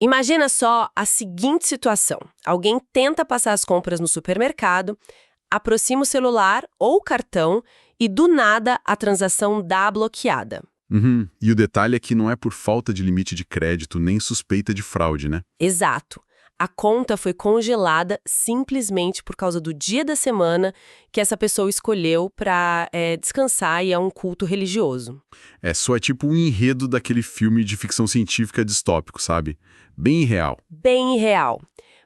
Imagina só a seguinte situação. Alguém tenta passar as compras no supermercado, aproxima o celular ou o cartão e, do nada, a transação dá bloqueada. Uhum. E o detalhe é que não é por falta de limite de crédito nem suspeita de fraude, né? Exato. A conta foi congelada simplesmente por causa do dia da semana que essa pessoa escolheu para descansar e é um culto religioso. É tipo um enredo daquele filme de ficção científica distópico, sabe? Bem irreal. Bem irreal.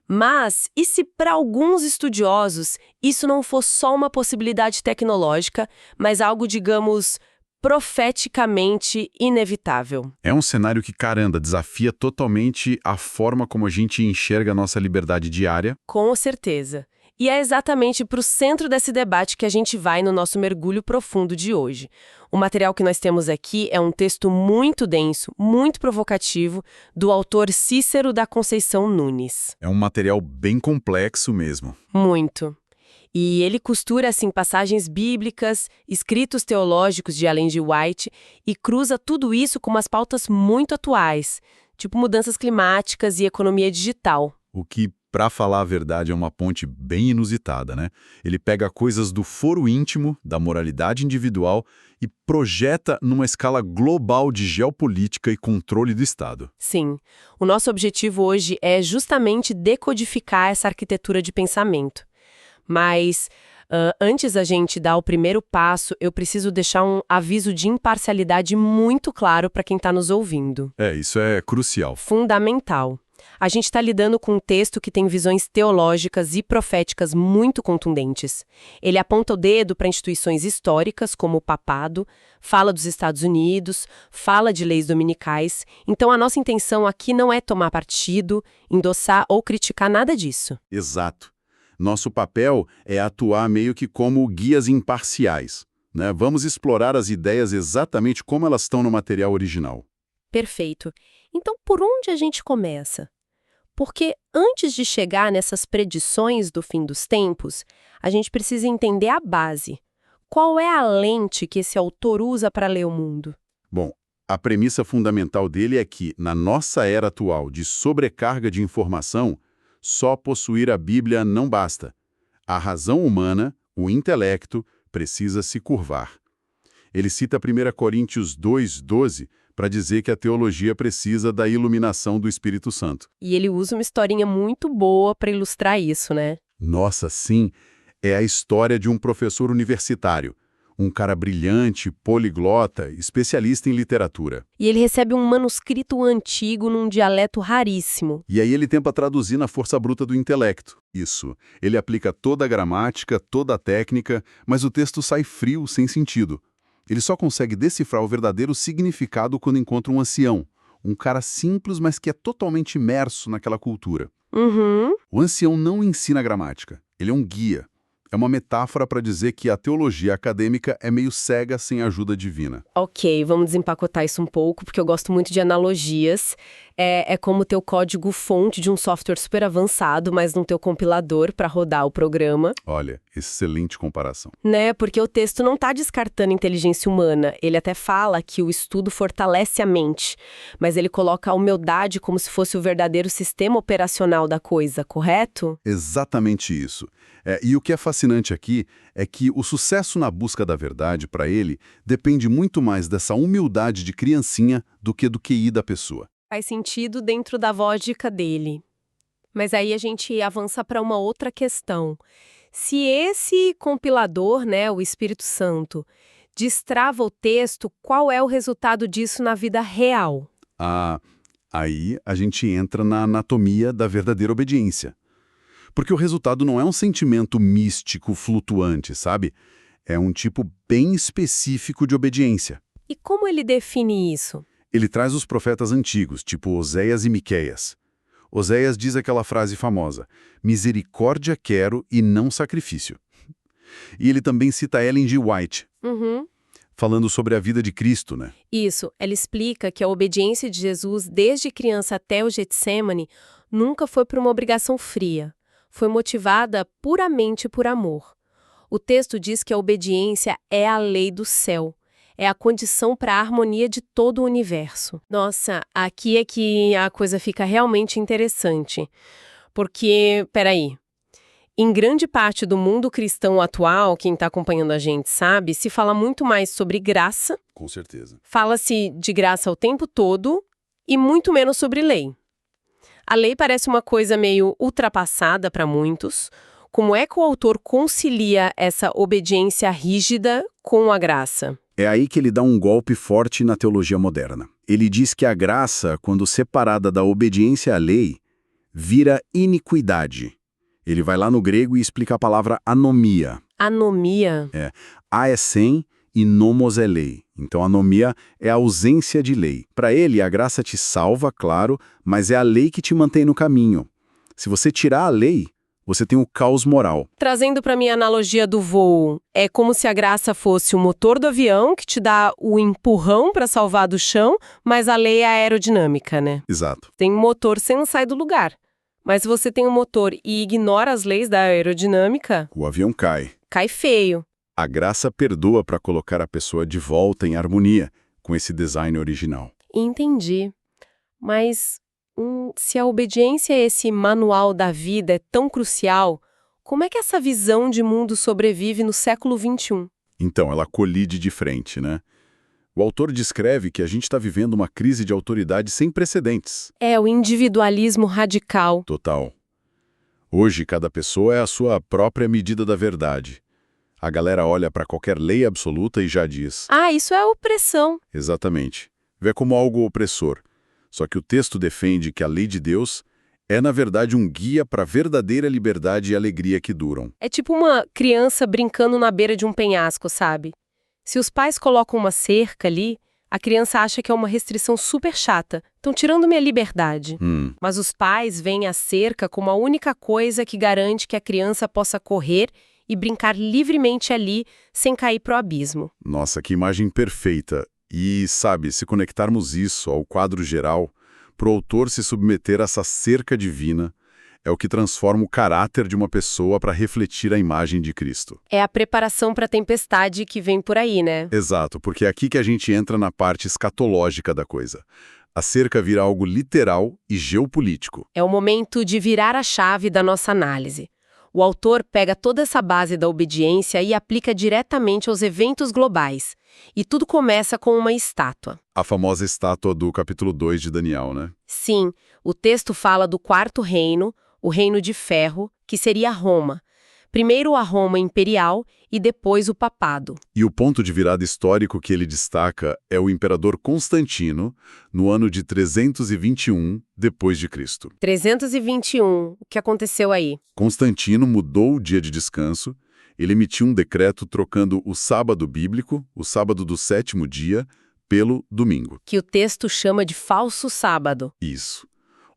Mas, e se para alguns estudiosos isso não for só uma possibilidade tecnológica, mas algo, digamos, profeticamente inevitável? É um cenário que, caramba, desafia totalmente a forma como a gente enxerga a nossa liberdade diária. Com certeza. E é exatamente para o centro desse debate que a gente vai no nosso mergulho profundo de hoje. O material que nós temos aqui é um texto muito denso, muito provocativo, do autor Cícero da Conceição Nunes. É um material bem complexo mesmo. Muito. E ele costura, assim, passagens bíblicas, escritos teológicos de Ellen G. White e cruza tudo isso com umas pautas muito atuais, tipo mudanças climáticas e economia digital. O que, pra falar a verdade, é uma ponte bem inusitada, né? Ele pega coisas do foro íntimo, da moralidade individual e projeta numa escala global de geopolítica e controle do Estado. Sim, o nosso objetivo hoje é justamente decodificar essa arquitetura de pensamento. Mas, antes da gente dar o primeiro passo, eu preciso deixar um aviso de imparcialidade muito claro para quem está nos ouvindo. Isso é crucial. Fundamental. A gente está lidando com um texto que tem visões teológicas e proféticas muito contundentes. Ele aponta o dedo para instituições históricas, como o papado, fala dos Estados Unidos, fala de leis dominicais. Então, a nossa intenção aqui não é tomar partido, endossar ou criticar nada disso. Exato. Nosso papel é atuar meio que como guias imparciais, né? Vamos explorar as ideias exatamente como elas estão no material original. Perfeito. Então, por onde a gente começa? Porque antes de chegar nessas predições do fim dos tempos, a gente precisa entender a base. Qual é a lente que esse autor usa para ler o mundo? Bom, a premissa fundamental dele é que, na nossa era atual de sobrecarga de informação, só possuir a Bíblia não basta. A razão humana, o intelecto, precisa se curvar. Ele cita 1 Coríntios 2:12 para dizer que a teologia precisa da iluminação do Espírito Santo. E ele usa uma historinha muito boa para ilustrar isso, né? Nossa, sim, é a história de um professor universitário, um cara brilhante, poliglota, especialista em literatura. E ele recebe um manuscrito antigo num dialeto raríssimo. E aí ele tenta traduzir na força bruta do intelecto. Isso. Ele aplica toda a gramática, toda a técnica, mas o texto sai frio, sem sentido. Ele só consegue decifrar o verdadeiro significado quando encontra um ancião, um cara simples, mas que é totalmente imerso naquela cultura. Uhum. O ancião não ensina gramática, ele é um guia. É uma metáfora para dizer que a teologia acadêmica é meio cega sem ajuda divina. Ok, vamos desempacotar isso um pouco, porque eu gosto muito de analogias. É como ter o código-fonte de um software super avançado, mas não ter o compilador para rodar o programa. Olha, excelente comparação. Né? Porque o texto não está descartando a inteligência humana. Ele até fala que o estudo fortalece a mente, mas ele coloca a humildade como se fosse o verdadeiro sistema operacional da coisa, correto? Exatamente isso. E o que é fascinante aqui é que o sucesso na busca da verdade, para ele, depende muito mais dessa humildade de criancinha do que do QI da pessoa. Faz sentido dentro da lógica dele. Mas aí a gente avança para uma outra questão. Se esse compilador, né, o Espírito Santo, destrava o texto, qual é o resultado disso na vida real? Aí a gente entra na anatomia da verdadeira obediência. Porque o resultado não é um sentimento místico flutuante, sabe? É um tipo bem específico de obediência. E como ele define isso? Ele traz os profetas antigos, tipo Oséias e Miqueias. Oséias diz aquela frase famosa, misericórdia quero e não sacrifício. E ele também cita Ellen G. White, falando sobre a vida de Cristo, né? Isso, ela explica que a obediência de Jesus desde criança até o Getsemane nunca foi por uma obrigação fria. Foi motivada puramente por amor. O texto diz que a obediência é a lei do céu. É a condição para a harmonia de todo o universo. Nossa, aqui é que a coisa fica realmente interessante. Porque, peraí, em grande parte do mundo cristão atual, quem está acompanhando a gente sabe, se fala muito mais sobre graça. Com certeza. Fala-se de graça o tempo todo e muito menos sobre lei. A lei parece uma coisa meio ultrapassada para muitos. Como é que o autor concilia essa obediência rígida com a graça? É aí que ele dá um golpe forte na teologia moderna. Ele diz que a graça, quando separada da obediência à lei, vira iniquidade. Ele vai lá no grego e explica a palavra anomia. Anomia? A é sem e nomos é lei. Então, anomia é a ausência de lei. Para ele, a graça te salva, claro, mas é a lei que te mantém no caminho. Se você tirar a lei, você tem o caos moral. Trazendo para minha analogia do voo, é como se a graça fosse o motor do avião que te dá o empurrão para salvar do chão, mas a lei é a aerodinâmica, né? Exato. Tem um motor, você não sai do lugar. Mas se você tem um motor e ignora as leis da aerodinâmica, O avião cai. cai feio. A graça perdoa para colocar a pessoa de volta em harmonia com esse design original. Entendi. Mas se a obediência a esse manual da vida é tão crucial, como é que essa visão de mundo sobrevive no século XXI? Então, ela colide de frente, né? O autor descreve que a gente está vivendo uma crise de autoridade sem precedentes. É o individualismo radical. Total. Hoje, cada pessoa é a sua própria medida da verdade. A galera olha para qualquer lei absoluta e já diz. Ah, isso é opressão. Exatamente. Vê como algo opressor. Só que o texto defende que a lei de Deus é, na verdade, um guia para a verdadeira liberdade e alegria que duram. É tipo uma criança brincando na beira de um penhasco, sabe? Se os pais colocam uma cerca ali, a criança acha que é uma restrição super chata. Estão tirando minha liberdade. Mas os pais veem a cerca como a única coisa que garante que a criança possa correr e brincar livremente ali, sem cair pro abismo. Nossa, que imagem perfeita. E, sabe, se conectarmos isso ao quadro geral, para o autor se submeter a essa cerca divina, é o que transforma o caráter de uma pessoa para refletir a imagem de Cristo. É a preparação para a tempestade que vem por aí, né? Exato, porque é aqui que a gente entra na parte escatológica da coisa. A cerca vira algo literal e geopolítico. É o momento de virar a chave da nossa análise. O autor pega toda essa base da obediência e aplica diretamente aos eventos globais. E tudo começa com uma estátua. A famosa estátua do capítulo 2 de Daniel, né? Sim, o texto fala do quarto reino, o reino de ferro, que seria Roma. Primeiro a Roma imperial e depois o papado. E o ponto de virada histórico que ele destaca é o imperador Constantino, no ano de 321 depois de Cristo. 321, o que aconteceu aí? Constantino mudou o dia de descanso, ele emitiu um decreto trocando o sábado bíblico, o sábado do sétimo dia, pelo domingo. Que o texto chama de falso sábado. Isso.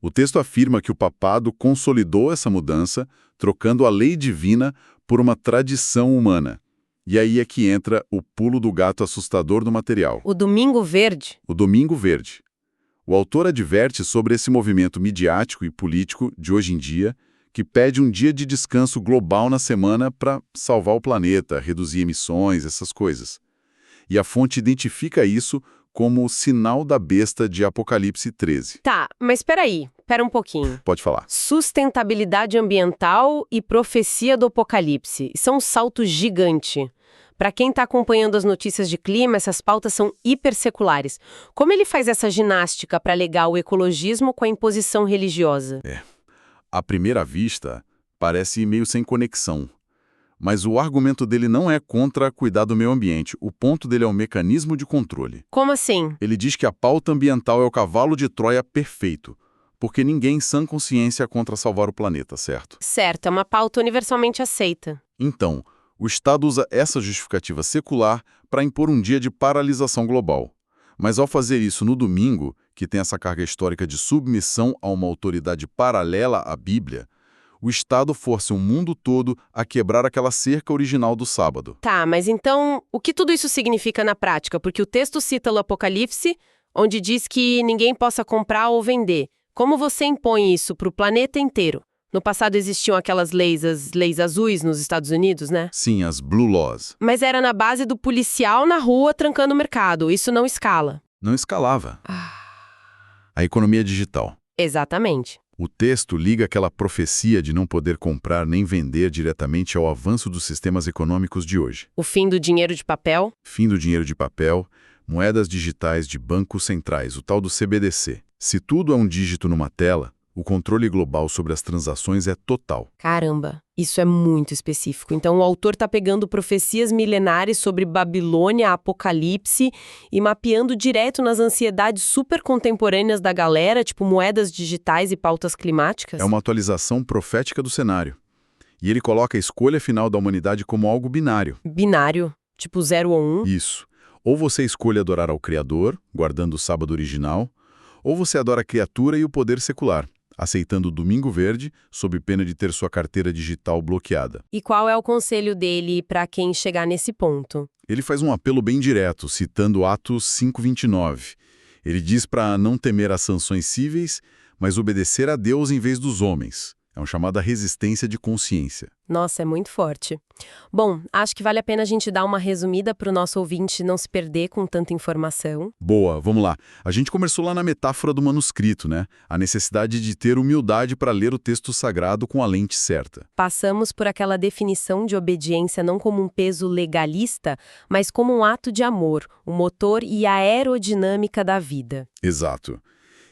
O texto afirma que o papado consolidou essa mudança, trocando a lei divina por uma tradição humana. E aí é que entra o pulo do gato assustador do material. O Domingo Verde. O Domingo Verde. O autor adverte sobre esse movimento midiático e político de hoje em dia, que pede um dia de descanso global na semana para salvar o planeta, reduzir emissões, essas coisas. E a fonte identifica isso como o sinal da besta de Apocalipse 13. Tá, mas espera um pouquinho. Pode falar. Sustentabilidade ambiental e profecia do Apocalipse. Isso é um salto gigante. Para quem está acompanhando as notícias de clima, essas pautas são hiperseculares. Como ele faz essa ginástica para ligar o ecologismo com a imposição religiosa? À primeira vista, parece meio sem conexão. Mas o argumento dele não é contra cuidar do meio ambiente. O ponto dele é o mecanismo de controle. Como assim? Ele diz que a pauta ambiental é o cavalo de Troia perfeito, porque ninguém em sã consciência é contra salvar o planeta, certo? Certo, é uma pauta universalmente aceita. Então, o Estado usa essa justificativa secular para impor um dia de paralisação global. Mas ao fazer isso no domingo, que tem essa carga histórica de submissão a uma autoridade paralela à Bíblia, o Estado força o mundo todo a quebrar aquela cerca original do sábado. Tá, mas então, o que tudo isso significa na prática? Porque o texto cita o Apocalipse, onde diz que ninguém possa comprar ou vender. Como você impõe isso para o planeta inteiro? No passado existiam aquelas leis, as leis azuis nos Estados Unidos, né? Sim, as Blue Laws. Mas era na base do policial na rua trancando o mercado. Isso não escala. Não escalava. A economia digital. Exatamente. O texto liga aquela profecia de não poder comprar nem vender diretamente ao avanço dos sistemas econômicos de hoje. O fim do dinheiro de papel? Fim do dinheiro de papel, moedas digitais de bancos centrais, o tal do CBDC. Se tudo é um dígito numa tela, o controle global sobre as transações é total. Caramba, isso é muito específico. Então o autor está pegando profecias milenares sobre Babilônia, Apocalipse e mapeando direto nas ansiedades super contemporâneas da galera, tipo moedas digitais e pautas climáticas? É uma atualização profética do cenário. E ele coloca a escolha final da humanidade como algo binário. Binário, tipo 0 ou 1? Isso. Ou você escolhe adorar ao Criador, guardando o sábado original, ou você adora a criatura e o poder secular, aceitando o Domingo Verde, sob pena de ter sua carteira digital bloqueada. E qual é o conselho dele para quem chegar nesse ponto? Ele faz um apelo bem direto, citando Atos 5:29. Ele diz para não temer as sanções cíveis, mas obedecer a Deus em vez dos homens. É um chamado à resistência de consciência. Nossa, é muito forte. Bom, acho que vale a pena a gente dar uma resumida para o nosso ouvinte não se perder com tanta informação. Boa, vamos lá. A gente começou lá na metáfora do manuscrito, né? A necessidade de ter humildade para ler o texto sagrado com a lente certa. Passamos por aquela definição de obediência não como um peso legalista, mas como um ato de amor, o motor e a aerodinâmica da vida. Exato.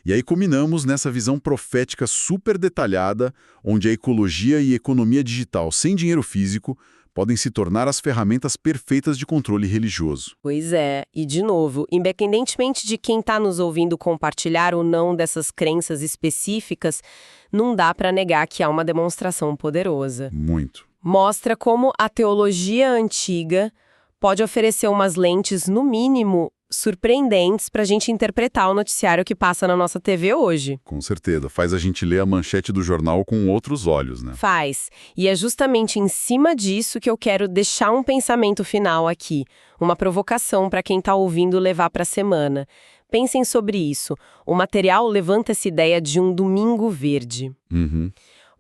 E aí culminamos nessa visão profética super detalhada, onde a ecologia e economia digital sem dinheiro físico podem se tornar as ferramentas perfeitas de controle religioso. Pois é, e de novo, independentemente de quem está nos ouvindo compartilhar ou não dessas crenças específicas, não dá para negar que há uma demonstração poderosa. Muito. Mostra como a teologia antiga pode oferecer umas lentes, no mínimo, surpreendentes para a gente interpretar o noticiário que passa na nossa TV hoje. Com certeza. Faz a gente ler a manchete do jornal com outros olhos, né? Faz. E é justamente em cima disso que eu quero deixar um pensamento final aqui. Uma provocação para quem está ouvindo levar para a semana. Pensem sobre isso. O material levanta essa ideia de um domingo verde. Uhum.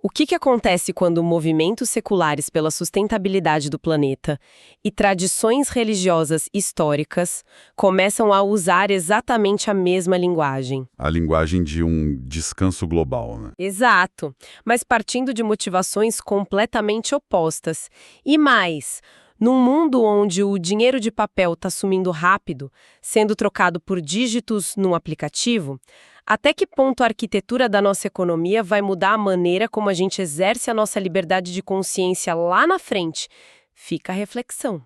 O que acontece quando movimentos seculares pela sustentabilidade do planeta e tradições religiosas históricas começam a usar exatamente a mesma linguagem? A linguagem de um descanso global, né? Exato, mas partindo de motivações completamente opostas. E mais, num mundo onde o dinheiro de papel está sumindo rápido, sendo trocado por dígitos num aplicativo, até que ponto a arquitetura da nossa economia vai mudar a maneira como a gente exerce a nossa liberdade de consciência lá na frente? Fica a reflexão.